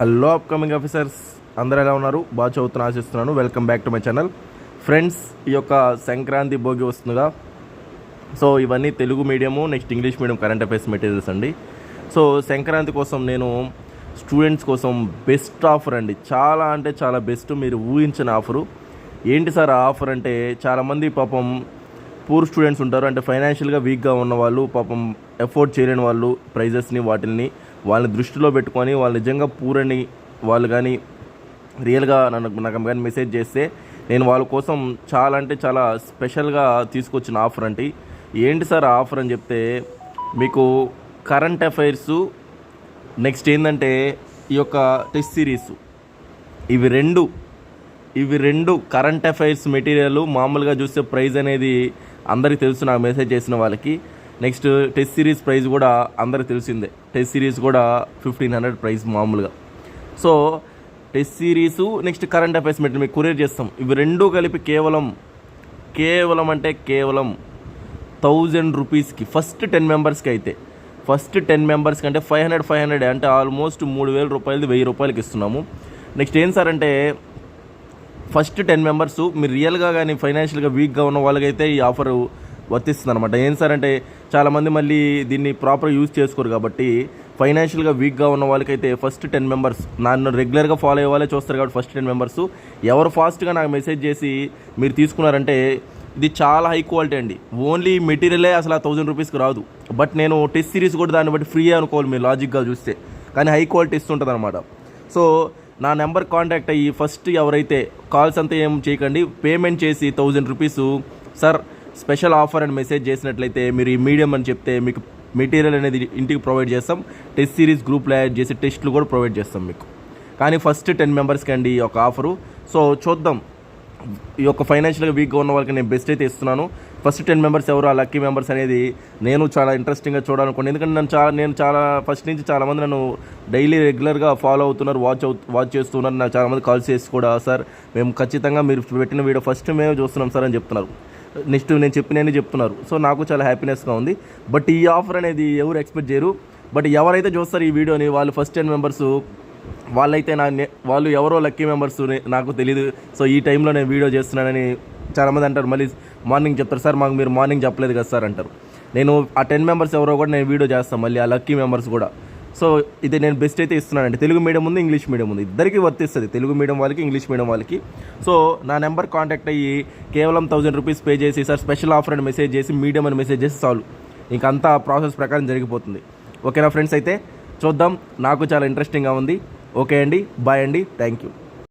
Hello upcoming officers అందరూ ఎలా ఉన్నారు? బాగా చదువుతున్నా ఆశిస్తున్నాను. Welcome back to my channel. Friends, ఈ యొక్క సంక్రాంతి భోగి వస్తుందిగా, సో ఇవన్నీ Telugu medium next English medium current affairs materials అండి. సో సంక్రాంతి కోసం నేను స్టూడెంట్స్ కోసం బెస్ట్ ఆఫర్ అండి, చాలా అంటే చాలా బెస్ట్, మీరు ఊహించిన ఆఫరు. ఏంటి సార్ ఆ ఆఫర్ అంటే, చాలామంది పాపం పూర్ స్టూడెంట్స్ ఉంటారు, అంటే ఫైనాన్షియల్గా వీక్గా ఉన్న వాళ్ళు, పాపం ఎఫోర్డ్ చేయలేని వాళ్ళు ప్రైజెస్ని వాటిని వాళ్ళని దృష్టిలో పెట్టుకొని వాళ్ళు నిజంగా పూర్ అని వాళ్ళు కానీ రియల్గా నాకు కానీ మెసేజ్ చేస్తే నేను వాళ్ళ కోసం చాలా అంటే చాలా స్పెషల్గా తీసుకొచ్చిన ఆఫర్ అంటే ఏంటి సార్ ఆ ఆఫర్ అని చెప్తే, మీకు కరెంట్ అఫైర్స్ నెక్స్ట్ ఏంటంటే ఈ యొక్క టెస్ట్ సిరీస్, ఇవి రెండు కరెంట్ అఫైర్స్ మెటీరియల్ మామూలుగా చూస్తే ప్రైస్ అనేది అందరికీ తెలుసు, నాకు మెసేజ్ చేసిన వాళ్ళకి. నెక్స్ట్ టెస్ట్ సిరీస్ ప్రైస్ కూడా అందరికి తెలిసిందే, టెస్ట్ సిరీస్ కూడా 1500 ప్రైస్ మామూలుగా. So test series next current affairs material మీకు కొరియర్ చేస్తాం. ఇవి రెండూ కలిపి కేవలం 1000 రూపీస్కి ఫస్ట్ 10 మెంబర్స్కి అయితే, ఫస్ట్ 10 మెంబర్స్కి అంటే 500 అంటే ఆల్మోస్ట్ 3000 రూపాయలది 1000 రూపాయలకి ఇస్తున్నాము. నెక్స్ట్ ఏం సార్ అంటే, ఫస్ట్ 10 మెంబర్స్ మీరు రియల్గా కానీ ఫైనాన్షియల్గా వీక్గా ఉన్న వాళ్ళకైతే ఈ ఆఫర్ వర్తిస్తుంది అనమాట. ఏం సార్ అంటే, చాలామంది మళ్ళీ దీన్ని ప్రాపర్ యూజ్ చేసుకోరు కాబట్టి ఫైనాన్షియల్గా వీక్గా ఉన్న వాళ్ళకైతే ఫస్ట్ 10 మెంబర్స్ నన్ను రెగ్యులర్గా ఫాలో అయ్యే వాళ్ళే చూస్తారు కాబట్టి ఫస్ట్ 10 మెంబర్స్ ఎవరు ఫాస్ట్గా నాకు మెసేజ్ చేసి మీరు తీసుకున్నారంటే, ఇది చాలా హై క్వాలిటీ అండి. ఓన్లీ మెటీరియలే అసలు 1000 రూపీస్కి రాదు, బట్ నేను టెస్ట్ సిరీస్ కూడా దాన్ని బట్టి ఫ్రీ అనుకోవాలి మీరు లాజిక్గా చూస్తే, కానీ హై క్వాలిటీ ఇస్తుంటుంది అనమాట. సో నా నెంబర్ కాంటాక్ట్ అయ్యి ఫస్ట్ ఎవరైతే కాల్స్ అంతా ఏం చేయకండి, పేమెంట్ చేసి 1000 రూపీస్ సార్ స్పెషల్ ఆఫర్ అని మెసేజ్ చేసినట్లయితే, మీరు ఈ మీడియం అని చెప్తే మీకు మెటీరియల్ అనేది ఇంటికి ప్రొవైడ్ చేస్తాం, టెస్ట్ సిరీస్ గ్రూప్లో యాడ్ చేసి టెస్ట్లు కూడా ప్రొవైడ్ చేస్తాం మీకు. కానీ ఫస్ట్ 10 మెంబర్స్కి అండి ఈ యొక్క ఆఫరు. సో చూద్దాం, ఈ యొక్క ఫైనాన్షియల్గా వీక్గా ఉన్న వాళ్ళకి నేను బెస్ట్ అయితే ఇస్తున్నాను. ఫస్ట్ 10 మెంబర్స్ ఎవరు ఆ లక్కీ మెంబర్స్ అనేది నేను చాలా ఇంట్రెస్టింగ్గా చూడాలనుకోండి, ఎందుకంటే నేను చాలా ఫస్ట్ నుంచి చాలామంది నన్ను డైలీ రెగ్యులర్గా ఫాలో అవుతున్నారు, వాచ్ చేస్తున్నారు. నాకు చాలామంది కాల్స్ చేసి కూడా, సార్ మేము ఖచ్చితంగా మీరు పెట్టిన వీడియో ఫస్ట్ మేము చూస్తున్నాం సార్ అని చెప్తున్నారు. నెక్స్ట్ నేను చెప్పినని చెప్తున్నారు. సో నాకు చాలా హ్యాపీనెస్గా ఉంది. బట్ ఈ ఆఫర్ అనేది ఎవరు ఎక్స్పెక్ట్ చేయరు. బట్ ఎవరైతే చూస్తారు ఈ వీడియోని, వాళ్ళు ఫస్ట్ 10 మెంబర్స్ వాళ్ళైతే వాళ్ళు ఎవరో లక్కీ మెంబర్స్ నాకు తెలియదు. సో ఈ టైంలో నేను వీడియో చేస్తున్నానని చాలామంది అంటారు. మళ్ళీ మార్నింగ్ చెప్తారు, సార్ మాకు మీరు మార్నింగ్ చెప్పలేదు కదా సార్ అంటారు. నేను ఆ 10 మెంబర్స్ ఎవరో కూడా నేను వీడియో చేస్తాను, మళ్ళీ ఆ లక్కీ మెంబర్స్ కూడా. సో ఇది నేను బెస్ట్ అయితే ఇస్తున్నానండి. తెలుగు మీడియం ఉంది, ఇంగ్లీష్ మీడియం ఉంది, ఇద్దరికి వర్తిస్తుంది, తెలుగు మీడియం వాళ్ళకి ఇంగ్లీష్ మీడియం వాళ్ళకి. సో నా నెంబర్ కాంటాక్ట్ అయ్యి కేవలం 1000 రూపీస్ పే చేసి, సార్ స్పెషల్ ఆఫర్ అని మెసేజ్ చేసి, మీడియం అని మెసేజ్ చేసి చాలు, ఇంకంతా ప్రాసెస్ ప్రకారం జరిగిపోతుంది. ఓకేనా ఫ్రెండ్స్? అయితే చూద్దాం, నాకు చాలా ఇంట్రెస్టింగ్గా ఉంది. ఓకే అండి, బాయ్ అండి, థ్యాంక్ యూ.